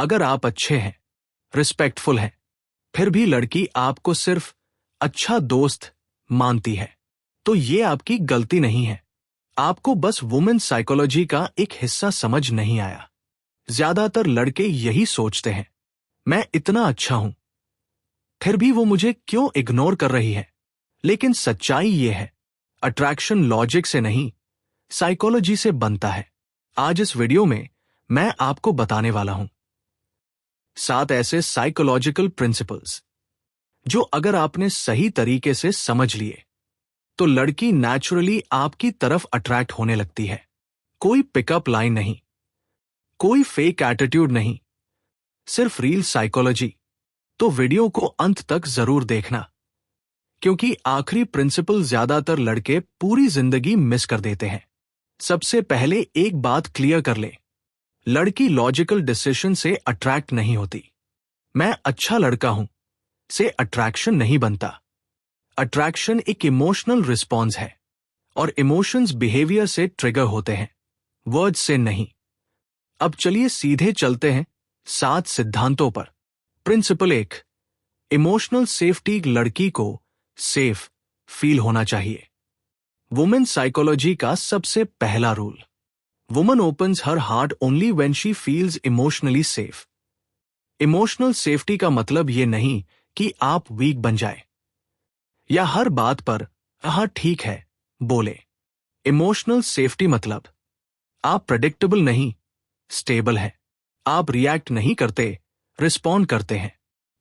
अगर आप अच्छे हैं, रिस्पेक्टफुल हैं, फिर भी लड़की आपको सिर्फ अच्छा दोस्त मानती है, तो ये आपकी गलती नहीं है। आपको बस वुमेन साइकोलॉजी का एक हिस्सा समझ नहीं आया। ज्यादातर लड़के यही सोचते हैं, मैं इतना अच्छा हूं, फिर भी वो मुझे क्यों इग्नोर कर रही है। लेकिन सच्चाई ये है, अट्रैक्शन लॉजिक से नहीं, साइकोलॉजी से बनता है। आज इस वीडियो में मैं आपको बताने वाला हूं 7 ऐसे साइकोलॉजिकल प्रिंसिपल्स जो अगर आपने सही तरीके से समझ लिए तो लड़की नेचुरली आपकी तरफ अट्रैक्ट होने लगती है। कोई पिकअप लाइन नहीं, कोई फेक एटीट्यूड नहीं, सिर्फ रियल साइकोलॉजी। तो वीडियो को अंत तक जरूर देखना, क्योंकि आखिरी प्रिंसिपल ज्यादातर लड़के पूरी जिंदगी मिस कर देते हैं। सबसे पहले एक बात क्लियर कर ले, लड़की लॉजिकल डिसीजन से अट्रैक्ट नहीं होती। मैं अच्छा लड़का हूं से अट्रैक्शन नहीं बनता। अट्रैक्शन एक इमोशनल रिस्पॉन्स है, और इमोशंस बिहेवियर से ट्रिगर होते हैं, वर्ड्स से नहीं। अब चलिए सीधे चलते हैं 7 सिद्धांतों पर। Principle 1, emotional safety. लड़की को सेफ फील होना चाहिए। वुमेन साइकोलॉजी का सबसे पहला rule, woman opens her heart only when she feels emotionally safe. Emotional safety का मतलब ये नहीं कि आप वीक बन जाए या हर बात पर हाँ ठीक है बोले। इमोशनल सेफ्टी मतलब आप प्रेडिक्टेबल नहीं, स्टेबल है। आप रिएक्ट नहीं करते, रिस्पॉन्ड करते हैं।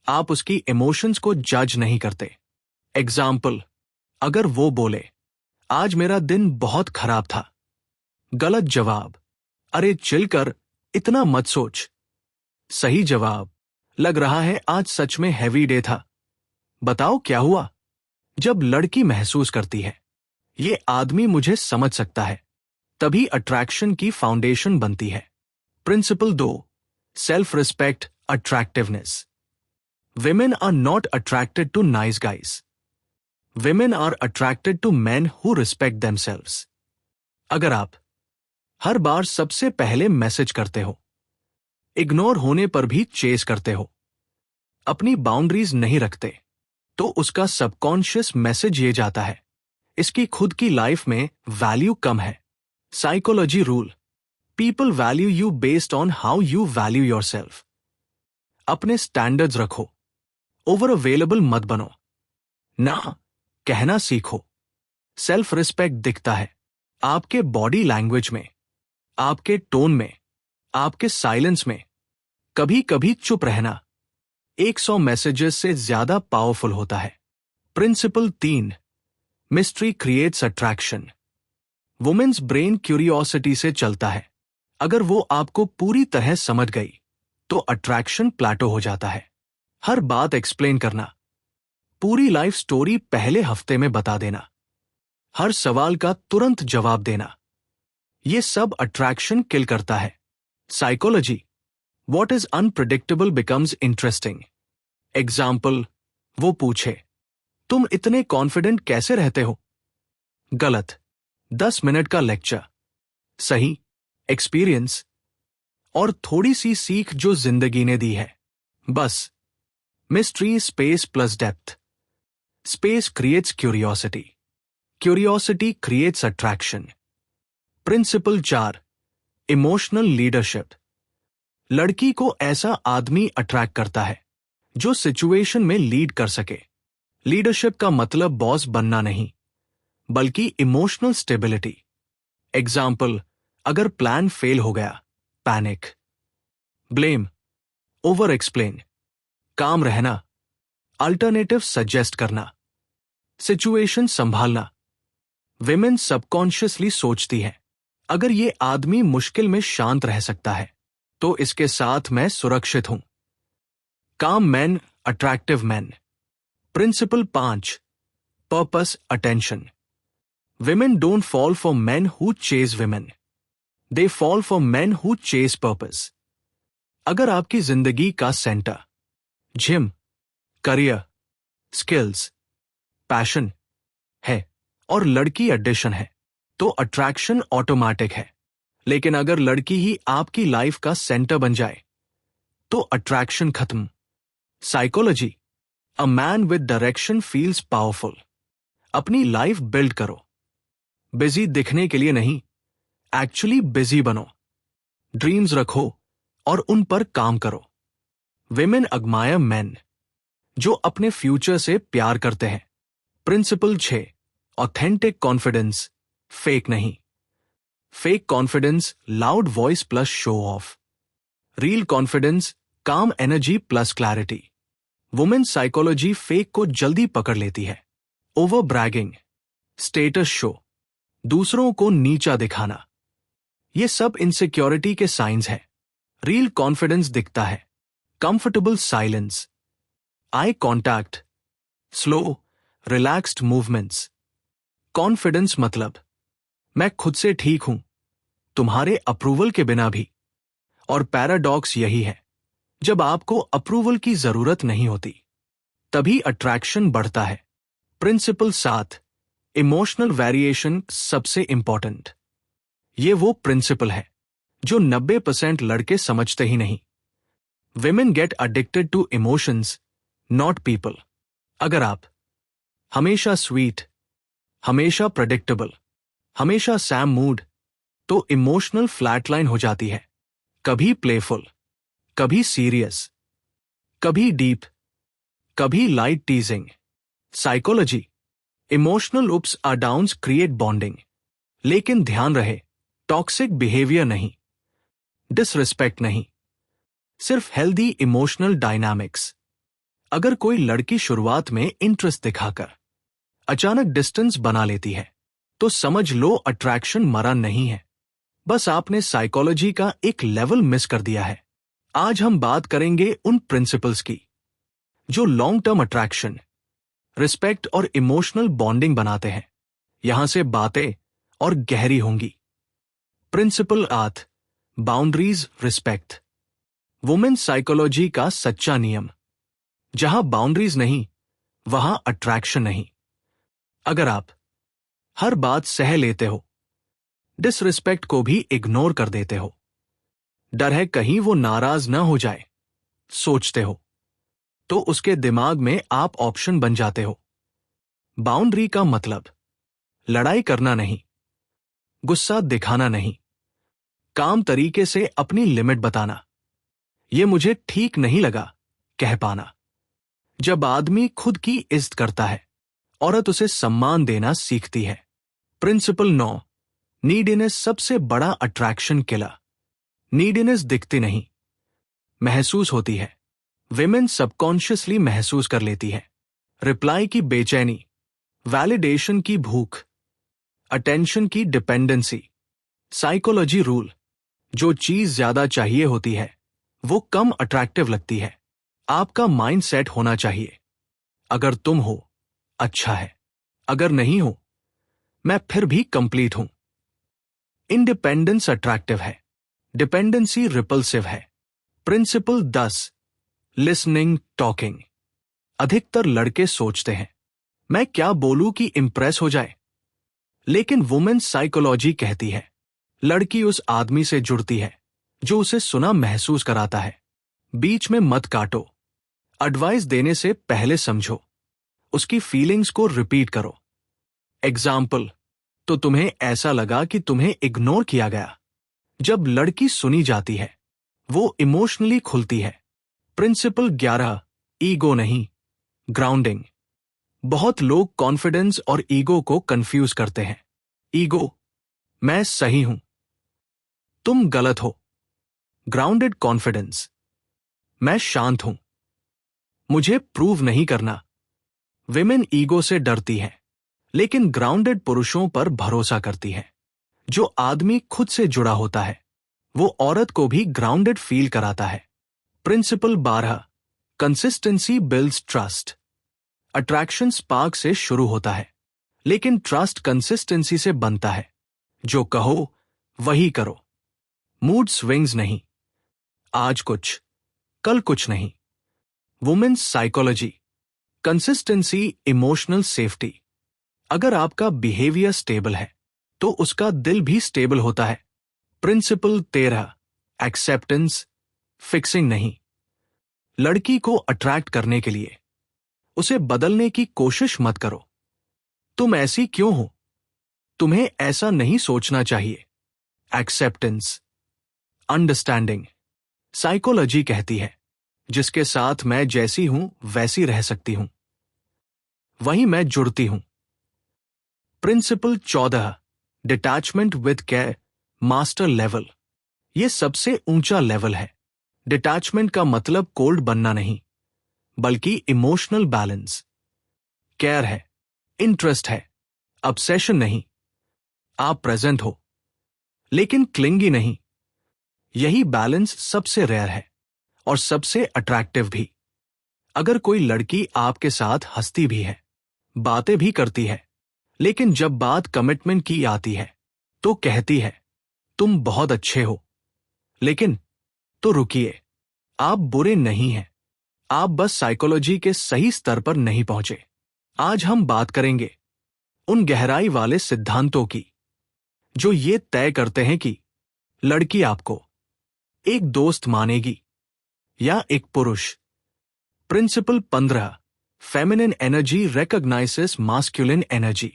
आप उसकी इमोशंस को जज नहीं करते। एग्जाम्पल, अगर वो बोले आज मेरा दिन बहुत खराब था, गलत जवाब, अरे चिल कर, इतना मत सोच। सही जवाब, लग रहा है आज सच में हैवी डे था, बताओ क्या हुआ। जब लड़की महसूस करती है ये आदमी मुझे समझ सकता है, तभी अट्रैक्शन की फाउंडेशन बनती है। Principle 2, self respect attractiveness. Women are not attracted to nice guys. Women are attracted to men who respect themselves. अगर आप हर बार सबसे पहले मैसेज करते हो, इग्नोर होने पर भी चेस करते हो, अपनी बाउंड्रीज नहीं रखते, तो उसका सबकॉन्शियस मैसेज ये जाता है, इसकी खुद की लाइफ में वैल्यू कम है। Psychology rule, people value you based on how you value yourself. अपने स्टैंडर्ड्स रखो, ओवर अवेलेबल मत बनो, ना कहना सीखो। सेल्फ रिस्पेक्ट दिखता है आपके बॉडी लैंग्वेज में, आपके टोन में, आपके साइलेंस में। कभी कभी चुप रहना 100 मैसेजेस से ज्यादा पावरफुल होता है। Principle 3, mystery creates attraction. Women's brain curiosity से चलता है। अगर वो आपको पूरी तरह समझ गई तो अट्रैक्शन प्लेटो हो जाता है। हर बात एक्सप्लेन करना, पूरी लाइफ स्टोरी पहले हफ्ते में बता देना, हर सवाल का तुरंत जवाब देना, ये सब अट्रैक्शन किल करता है। Psychology, what is unpredictable becomes interesting. Example, वो पूछे तुम इतने कॉन्फिडेंट कैसे रहते हो। गलत, 10 मिनट का लेक्चर। सही, एक्सपीरियंस और थोड़ी सी सीख जो जिंदगी ने दी है। बस mystery, space plus depth. Space creates curiosity, curiosity creates attraction. Principle 4, emotional leadership. लड़की को ऐसा आदमी अट्रैक्ट करता है जो सिचुएशन में लीड कर सके। लीडरशिप का मतलब बॉस बनना नहीं, बल्कि इमोशनल स्टेबिलिटी। एग्जाम्पल, अगर प्लान फेल हो गया, पैनिक। ब्लेम, ओवर एक्सप्लेन, काम रहना, अल्टरनेटिव सजेस्ट करना, सिचुएशन संभालना। विमेन सबकॉन्शियसली सोचती है, अगर ये आदमी मुश्किल में शांत रह सकता है तो इसके साथ मैं सुरक्षित हूं। Calm man, attractive man. Principle 5, purpose attention. Women don't fall for man who chase women, they fall for man who chase purpose. अगर आपकी जिंदगी का centre gym, career, skills, passion है और लड़की एडिशन है तो अट्रैक्शन ऑटोमेटिक है। लेकिन अगर लड़की ही आपकी लाइफ का सेंटर बन जाए तो अट्रैक्शन खत्म। Psychology, a man with direction feels powerful. अपनी लाइफ बिल्ड करो, बिजी दिखने के लिए नहीं, एक्चुअली बिजी बनो। ड्रीम्स रखो और उन पर काम करो। विमेन एडमायर मेन जो अपने फ्यूचर से प्यार करते हैं। प्रिंसिपल 6, ऑथेंटिक कॉन्फिडेंस, फेक नहीं। Fake confidence loud voice plus show off. Real confidence calm energy plus clarity. Women psychology fake को जल्दी पकड़ लेती है। ओवर ब्रैगिंग, स्टेटस शो, दूसरों को नीचा दिखाना, ये सब इनसिक्योरिटी के साइंस हैं। रियल कॉन्फिडेंस दिखता है comfortable silence, eye contact, slow relaxed movements. Confidence मतलब मैं खुद से ठीक हूं, तुम्हारे अप्रूवल के बिना भी। और पैराडॉक्स यही है, जब आपको अप्रूवल की जरूरत नहीं होती तभी अट्रैक्शन बढ़ता है। प्रिंसिपल 7, इमोशनल वेरिएशन सबसे इंपॉर्टेंट। ये वो प्रिंसिपल है जो 90% लड़के समझते ही नहीं। Women get addicted to emotions, not people. अगर आप हमेशा स्वीट, हमेशा प्रेडिक्टेबल, हमेशा सैम मूड, तो इमोशनल फ्लैटलाइन हो जाती है। कभी प्लेफुल, कभी सीरियस, कभी डीप, कभी लाइट टीजिंग। साइकोलॉजी, इमोशनल उप्स और डाउन्स क्रिएट बॉन्डिंग, लेकिन ध्यान रहे टॉक्सिक बिहेवियर नहीं, डिसरिस्पेक्ट नहीं, सिर्फ हेल्दी इमोशनल डायनामिक्स। अगर कोई लड़की शुरुआत में इंटरेस्ट दिखाकर अचानक डिस्टेंस बना लेती है तो समझ लो अट्रैक्शन मरा नहीं है, बस आपने साइकोलॉजी का एक लेवल मिस कर दिया है। आज हम बात करेंगे उन प्रिंसिपल्स की जो लॉन्ग टर्म अट्रैक्शन, रिस्पेक्ट और इमोशनल बॉन्डिंग बनाते हैं। यहां से बातें और गहरी होंगी। Principle 8, boundaries respect. Women psychology का सच्चा नियम, जहां बाउंड्रीज नहीं वहां अट्रैक्शन नहीं। अगर आप हर बात सह लेते हो, डिसरिस्पेक्ट को भी इग्नोर कर देते हो, डर है कहीं वो नाराज ना हो जाए, सोचते हो, तो उसके दिमाग में आप ऑप्शन बन जाते हो। बाउंड्री का मतलब लड़ाई करना नहीं, गुस्सा दिखाना नहीं, काम तरीके से अपनी लिमिट बताना, ये मुझे ठीक नहीं लगा कह पाना। जब आदमी खुद की इज्जत करता है, औरत उसे सम्मान देना सीखती है। प्रिंसिपल 9, नीडीनेस सबसे बड़ा अट्रैक्शन किलर। नीडीनेस दिखती नहीं, महसूस होती है। विमेन सबकॉन्शियसली महसूस कर लेती है। रिप्लाई की बेचैनी, वैलिडेशन की भूख, अटेंशन की डिपेंडेंसी। साइकोलॉजी रूल, जो चीज ज्यादा चाहिए होती है वो कम अट्रैक्टिव लगती है। आपका माइंड सेट होना चाहिए, अगर तुम हो अच्छा है, अगर नहीं हो मैं फिर भी कंप्लीट हूं। इंडिपेंडेंस अट्रैक्टिव है, डिपेंडेंसी रिपल्सिव है। Principle 10, listening talking. अधिकतर लड़के सोचते हैं मैं क्या बोलूं कि इंप्रेस हो जाए, लेकिन वुमेन साइकोलॉजी कहती है लड़की उस आदमी से जुड़ती है जो उसे सुना महसूस कराता है। बीच में मत काटो, एडवाइस देने से पहले समझो, उसकी फीलिंग्स को रिपीट करो। एग्जाम्पल, तो तुम्हें ऐसा लगा कि तुम्हें इग्नोर किया गया। जब लड़की सुनी जाती है वो इमोशनली खुलती है। प्रिंसिपल 11, ईगो नहीं, ग्राउंडिंग। बहुत लोग कॉन्फिडेंस और ईगो को कंफ्यूज करते हैं। ईगो, मैं सही हूं, तुम गलत हो। ग्राउंडेड कॉन्फिडेंस, मैं शांत हूं, मुझे प्रूव नहीं करना। विमेन ईगो से डरती है, लेकिन ग्राउंडेड पुरुषों पर भरोसा करती है। जो आदमी खुद से जुड़ा होता है वो औरत को भी ग्राउंडेड फील कराता है। Principle 12, consistency builds trust. Attraction spark से शुरू होता है, लेकिन ट्रस्ट कंसिस्टेंसी से बनता है। जो कहो वही करो। मूड स्विंग्स नहीं, आज कुछ कल कुछ नहीं। Women's psychology, consistency emotional safety. अगर आपका बिहेवियर स्टेबल है तो उसका दिल भी स्टेबल होता है। प्रिंसिपल 13, एक्सेप्टेंस, फिक्सिंग नहीं, लड़की को अट्रैक्ट करने के लिए उसे बदलने की कोशिश मत करो। तुम ऐसी क्यों हो? तुम्हें ऐसा नहीं सोचना चाहिए। Acceptance, understanding. साइकोलॉजी कहती है, जिसके साथ मैं जैसी हूं वैसी रह सकती हूं, वहीं मैं जुड़ती हूं। Principle 14, detachment with care, master level. यह सबसे ऊंचा लेवल है। डिटैचमेंट का मतलब कोल्ड बनना नहीं, बल्कि इमोशनल बैलेंस। केयर है, इंटरेस्ट है, ऑब्सेशन नहीं। आप प्रेजेंट हो, लेकिन क्लिंगी नहीं। यही बैलेंस सबसे रेयर है और सबसे अट्रैक्टिव भी। अगर कोई लड़की आपके साथ हंसती भी है, बातें भी करती है, लेकिन जब बात कमिटमेंट की आती है तो कहती है, तुम बहुत अच्छे हो, लेकिन तो रुकिए, आप बुरे नहीं हैं, आप बस साइकोलॉजी के सही स्तर पर नहीं पहुंचे। आज हम बात करेंगे उन गहराई वाले सिद्धांतों की जो ये तय करते हैं कि लड़की आपको एक दोस्त मानेगी या एक पुरुष। Principle 15, feminine energy recognises masculine energy.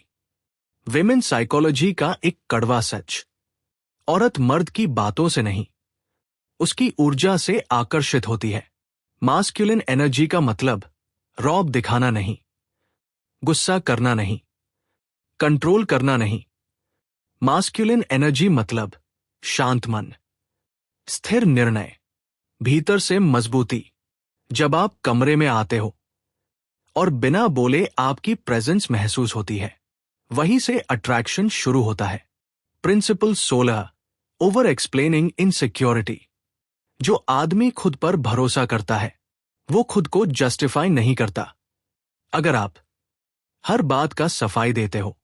Women psychology का एक कड़वा सच, औरत मर्द की बातों से नहीं, उसकी ऊर्जा से आकर्षित होती है। मास्कुलिन एनर्जी का मतलब रौब दिखाना नहीं, गुस्सा करना नहीं, कंट्रोल करना नहीं। मास्कुलिन एनर्जी मतलब शांत मन, स्थिर निर्णय, भीतर से मजबूती। जब आप कमरे में आते हो और बिना बोले आपकी प्रेजेंस महसूस होती है, वहीं से अट्रैक्शन शुरू होता है। Principle 16, over explaining insecurity. जो आदमी खुद पर भरोसा करता है, वो खुद को जस्टिफाई नहीं करता। अगर आप हर बात का सफाई देते हो,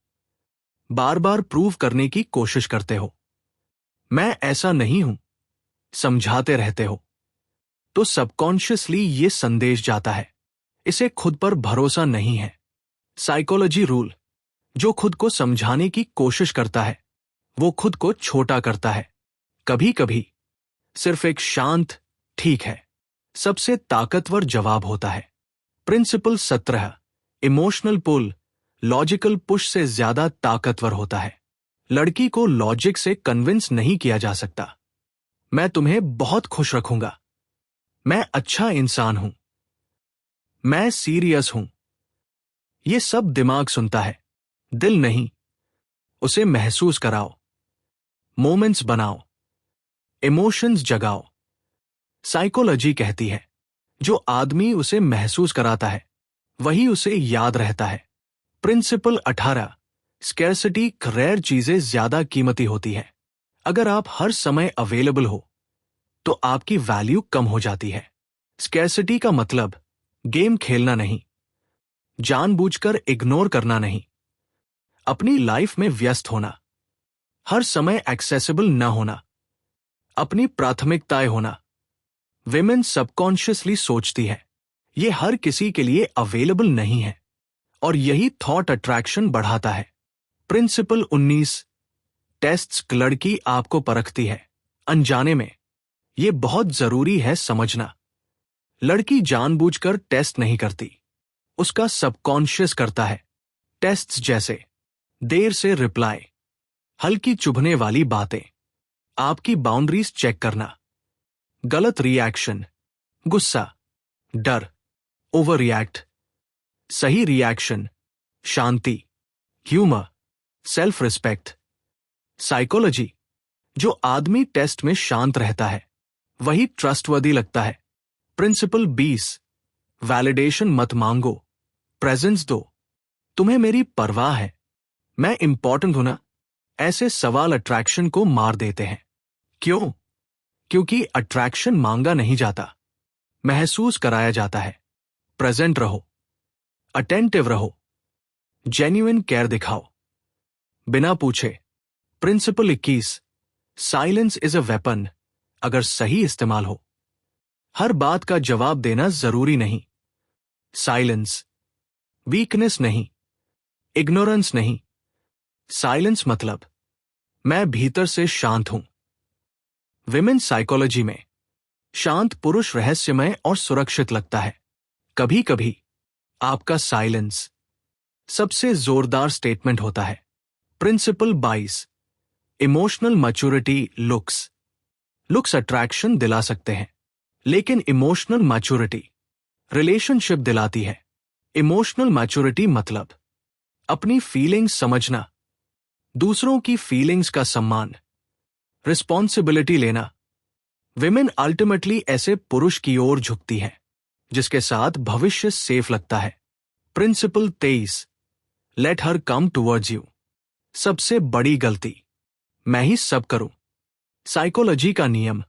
बार बार प्रूव करने की कोशिश करते हो, मैं ऐसा नहीं हूं, समझाते रहते हो, तो सबकॉन्शियसली ये संदेश जाता है, इसे खुद पर भरोसा नहीं है। साइकोलॉजी रूल, जो खुद को समझाने की कोशिश करता है, वो खुद को छोटा करता है। कभी कभी सिर्फ एक शांत ठीक है सबसे ताकतवर जवाब होता है। प्रिंसिपल 17, इमोशनल पुल, लॉजिकल पुश से ज्यादा ताकतवर होता है। लड़की को लॉजिक से कन्विंस नहीं किया जा सकता। मैं तुम्हें बहुत खुश रखूंगा, मैं अच्छा इंसान हूं, मैं सीरियस हूं, ये सब दिमाग सुनता है, दिल नहीं। उसे महसूस कराओ, मोमेंट्स बनाओ, इमोशंस जगाओ। साइकोलॉजी कहती है, जो आदमी उसे महसूस कराता है, वही उसे याद रहता है। प्रिंसिपल 18, स्कैर्सिटी, रेयर चीजें ज्यादा कीमती होती है। अगर आप हर समय अवेलेबल हो, तो आपकी वैल्यू कम हो जाती है। स्कैर्सिटी का मतलब गेम खेलना नहीं, जानबूझकर इग्नोर करना नहीं, अपनी लाइफ में व्यस्त होना, हर समय एक्सेसिबल न होना, अपनी प्राथमिकताएं होना। विमेन सबकॉन्शियसली सोचती है, ये हर किसी के लिए अवेलेबल नहीं है, और यही थॉट अट्रैक्शन बढ़ाता है। प्रिंसिपल 19, टेस्ट्स, लड़की आपको परखती है अनजाने में। ये बहुत जरूरी है समझना। लड़की जानबूझकर टेस्ट नहीं करती, उसका सबकॉन्शियस करता है। टेस्ट्स जैसे देर से रिप्लाई, हल्की चुभने वाली बातें, आपकी बाउंड्रीज चेक करना, गलत रिएक्शन, गुस्सा, डर, ओवर रिएक्ट, सही रिएक्शन, शांति, ह्यूमर, सेल्फ रिस्पेक्ट। साइकोलॉजी, जो आदमी टेस्ट में शांत रहता है, वही ट्रस्टवर्दी लगता है। प्रिंसिपल 20, वैलिडेशन मत मांगो, प्रेजेंस दो। तुम्हें मेरी परवाह है, मैं इंपॉर्टेंट हूं ना, ऐसे सवाल अट्रैक्शन को मार देते हैं। क्यों? क्योंकि अट्रैक्शन मांगा नहीं जाता, महसूस कराया जाता है। प्रेजेंट रहो, अटेंटिव रहो, जेन्युइन केयर दिखाओ, बिना पूछे। Principle 21, silence is a weapon, अगर सही इस्तेमाल हो। हर बात का जवाब देना जरूरी नहीं। साइलेंस वीकनेस नहीं, इग्नोरेंस नहीं। साइलेंस मतलब मैं भीतर से शांत हूं। विमेन साइकोलॉजी में शांत पुरुष रहस्यमय और सुरक्षित लगता है। कभी कभी आपका साइलेंस सबसे जोरदार स्टेटमेंट होता है। Principle 22, emotional maturity. Looks attraction दिला सकते हैं, लेकिन इमोशनल मैच्योरिटी रिलेशनशिप दिलाती है। इमोशनल मैच्योरिटी मतलब अपनी फीलिंग्स समझना, दूसरों की फीलिंग्स का सम्मान, रिस्पॉन्सिबिलिटी लेना। विमेन अल्टीमेटली ऐसे पुरुष की ओर झुकती हैं जिसके साथ भविष्य सेफ लगता है। Principle 23, let her come towards you. सबसे बड़ी गलती, मैं ही सब करूं। साइकोलॉजी का नियम,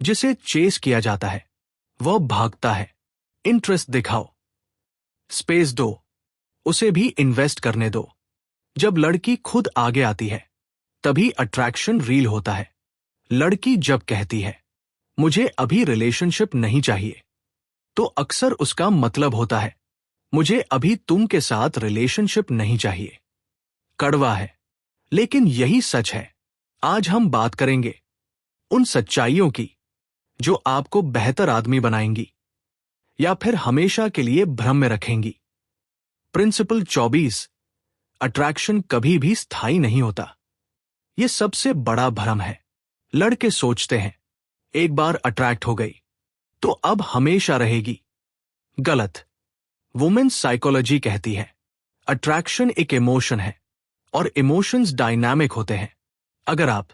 जिसे चेस किया जाता है वह भागता है। इंटरेस्ट दिखाओ, स्पेस दो, उसे भी इन्वेस्ट करने दो। जब लड़की खुद आगे आती है तभी अट्रैक्शन रील होता है। लड़की जब कहती है मुझे अभी रिलेशनशिप नहीं चाहिए, तो अक्सर उसका मतलब होता है मुझे अभी तुम के साथ रिलेशनशिप नहीं चाहिए। कड़वा है, लेकिन यही सच है। आज हम बात करेंगे उन सच्चाइयों की जो आपको बेहतर आदमी बनाएंगी या फिर हमेशा के लिए भ्रम में रखेंगी। प्रिंसिपल 24, अट्रैक्शन कभी भी स्थायी नहीं होता। यह सबसे बड़ा भ्रम है। लड़के सोचते हैं एक बार अट्रैक्ट हो गई तो अब हमेशा रहेगी। गलत। वुमेन्स साइकोलॉजी कहती है अट्रैक्शन एक इमोशन है और इमोशंस डायनामिक होते हैं। अगर आप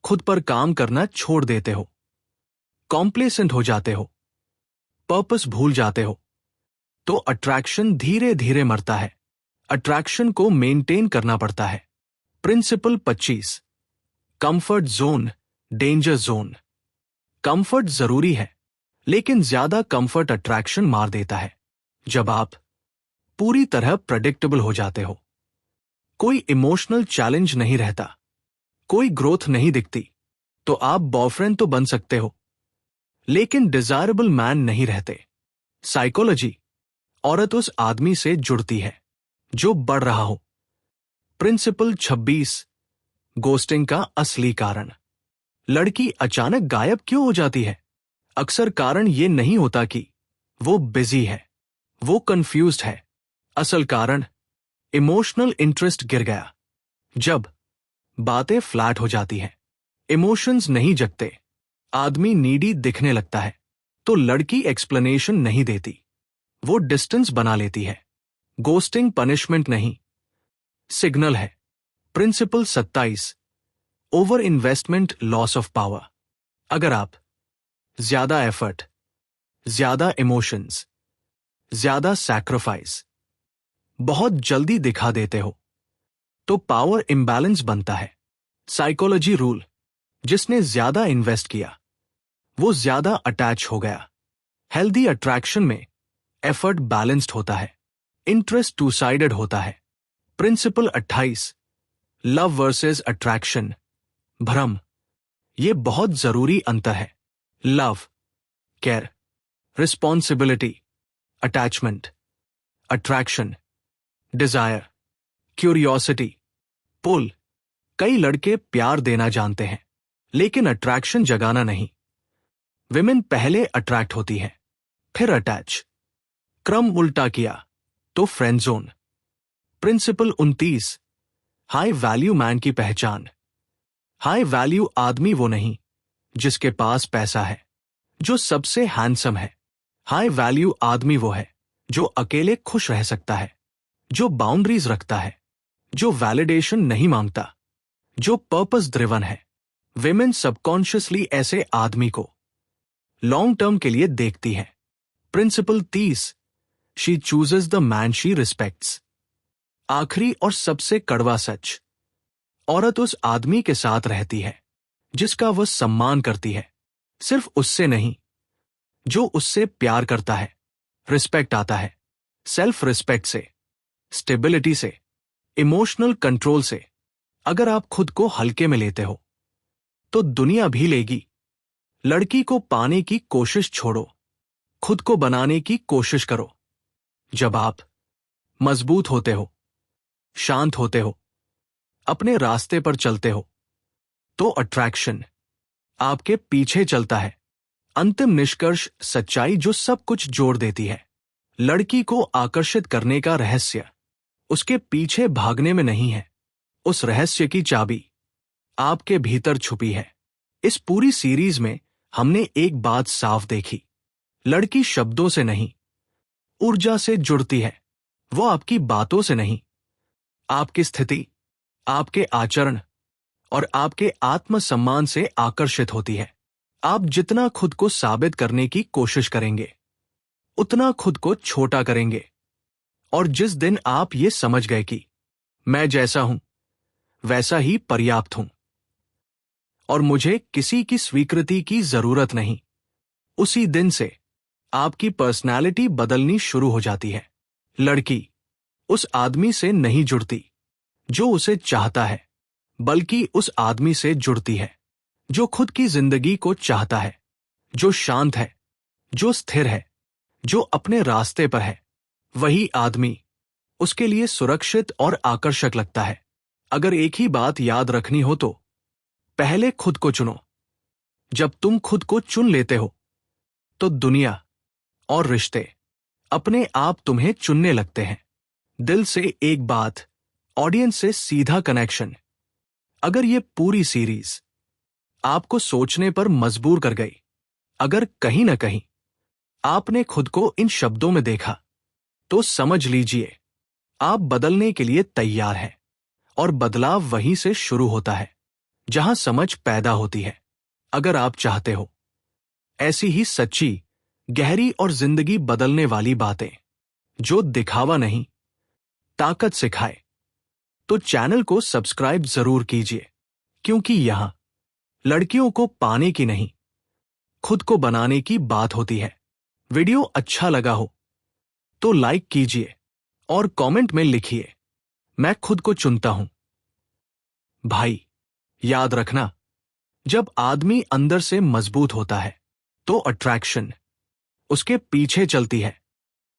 खुद पर काम करना छोड़ देते हो, कॉम्प्लेसेंट हो जाते हो, पर्पस भूल जाते हो, तो अट्रैक्शन धीरे धीरे मरता है। अट्रैक्शन को मेंटेन करना पड़ता है। Principle 25, comfort zone, danger zone. Comfort जरूरी है, लेकिन ज्यादा कंफर्ट अट्रैक्शन मार देता है। जब आप पूरी तरह प्रेडिक्टेबल हो जाते हो, कोई इमोशनल चैलेंज नहीं रहता, कोई ग्रोथ नहीं दिखती, तो आप बॉयफ्रेंड तो बन सकते हो, लेकिन डिजायरेबल मैन नहीं रहते। साइकोलॉजी, औरत उस आदमी से जुड़ती है जो बढ़ रहा हो। प्रिंसिपल 26, गोस्टिंग का असली कारण। लड़की अचानक गायब क्यों हो जाती है? अक्सर कारण यह नहीं होता कि वो बिजी है, वो कंफ्यूज्ड है। असल कारण इमोशनल इंटरेस्ट गिर गया। जब बातें फ्लैट हो जाती हैं, इमोशंस नहीं जगते, आदमी नीडी दिखने लगता है, तो लड़की एक्सप्लेनेशन नहीं देती, वो डिस्टेंस बना लेती है। गोस्टिंग पनिशमेंट नहीं, सिग्नल है। Principle 27, over investment loss of power. अगर आप ज्यादा एफर्ट, ज्यादा इमोशंस, ज्यादा सैक्रिफाइस बहुत जल्दी दिखा देते हो, तो पावर इंबैलेंस बनता है। साइकोलॉजी रूल, जिसने ज्यादा इन्वेस्ट किया वो ज्यादा अटैच हो गया। हेल्दी अट्रैक्शन में एफर्ट बैलेंस्ड होता है, इंटरेस्ट टू साइडेड होता है। प्रिंसिपल 28, लव वर्सेस अट्रैक्शन, भ्रम। यह बहुत जरूरी अंतर है। Love, care, responsibility, attachment. Attraction, desire, curiosity, pull. कई लड़के प्यार देना जानते हैं, लेकिन अट्रैक्शन जगाना नहीं। विमेन पहले अट्रैक्ट होती हैं, फिर अटैच। क्रम उल्टा किया तो friend zone. Principle 29, high value man की पहचान। हाई वैल्यू आदमी वो नहीं जिसके पास पैसा है, जो सबसे हैंडसम है। हाई वैल्यू आदमी वो है जो अकेले खुश रह सकता है, जो बाउंड्रीज रखता है, जो वैलिडेशन नहीं मांगता, जो पर्पस ड्रिवन है। विमेन सबकॉन्शियसली ऐसे आदमी को लॉन्ग टर्म के लिए देखती हैं। Principle 30, she chooses the man she respects. आखिरी और सबसे कड़वा सच, औरत उस आदमी के साथ रहती है जिसका वह सम्मान करती है, सिर्फ उससे नहीं, जो उससे प्यार करता है। रिस्पेक्ट आता है सेल्फ रिस्पेक्ट से, स्टेबिलिटी से, इमोशनल कंट्रोल से। अगर आप खुद को हल्के में लेते हो तो दुनिया भी लेगी। लड़की को पाने की कोशिश छोड़ो, खुद को बनाने की कोशिश करो। जब आप मजबूत होते हो, शांत होते हो, अपने रास्ते पर चलते हो, तो अट्रैक्शन आपके पीछे चलता है। अंतिम निष्कर्ष, सच्चाई जो सब कुछ जोड़ देती है। लड़की को आकर्षित करने का रहस्य उसके पीछे भागने में नहीं है। उस रहस्य की चाबी आपके भीतर छुपी है। इस पूरी सीरीज में हमने एक बात साफ देखी। लड़की शब्दों से नहीं, ऊर्जा से जुड़ती है। वो आपकी बातों से नहीं, आपकी स्थिति, आपके आचरण और आपके आत्मसम्मान से आकर्षित होती है। आप जितना खुद को साबित करने की कोशिश करेंगे, उतना खुद को छोटा करेंगे। और जिस दिन आप ये समझ गए कि मैं जैसा हूं वैसा ही पर्याप्त हूं और मुझे किसी की स्वीकृति की जरूरत नहीं, उसी दिन से आपकी पर्सनालिटी बदलनी शुरू हो जाती है। लड़की उस आदमी से नहीं जुड़ती जो उसे चाहता है, बल्कि उस आदमी से जुड़ती है जो खुद की जिंदगी को चाहता है, जो शांत है, जो स्थिर है, जो अपने रास्ते पर है। वही आदमी उसके लिए सुरक्षित और आकर्षक लगता है। अगर एक ही बात याद रखनी हो तो पहले खुद को चुनो। जब तुम खुद को चुन लेते हो तो दुनिया और रिश्ते अपने आप तुम्हें चुनने लगते हैं। दिल से एक बात, ऑडियंस से सीधा कनेक्शन। अगर ये पूरी सीरीज आपको सोचने पर मजबूर कर गई, अगर कहीं ना कहीं आपने खुद को इन शब्दों में देखा, तो समझ लीजिए आप बदलने के लिए तैयार हैं। और बदलाव वहीं से शुरू होता है जहां समझ पैदा होती है। अगर आप चाहते हो ऐसी ही सच्ची, गहरी और जिंदगी बदलने वाली बातें जो दिखावा नहीं, ताकत सिखाए, तो चैनल को सब्सक्राइब जरूर कीजिए, क्योंकि यहां लड़कियों को पाने की नहीं, खुद को बनाने की बात होती है। वीडियो अच्छा लगा हो तो लाइक कीजिए और कमेंट में लिखिए, मैं खुद को चुनता हूं। भाई, याद रखना, जब आदमी अंदर से मजबूत होता है तो अट्रैक्शन उसके पीछे चलती है।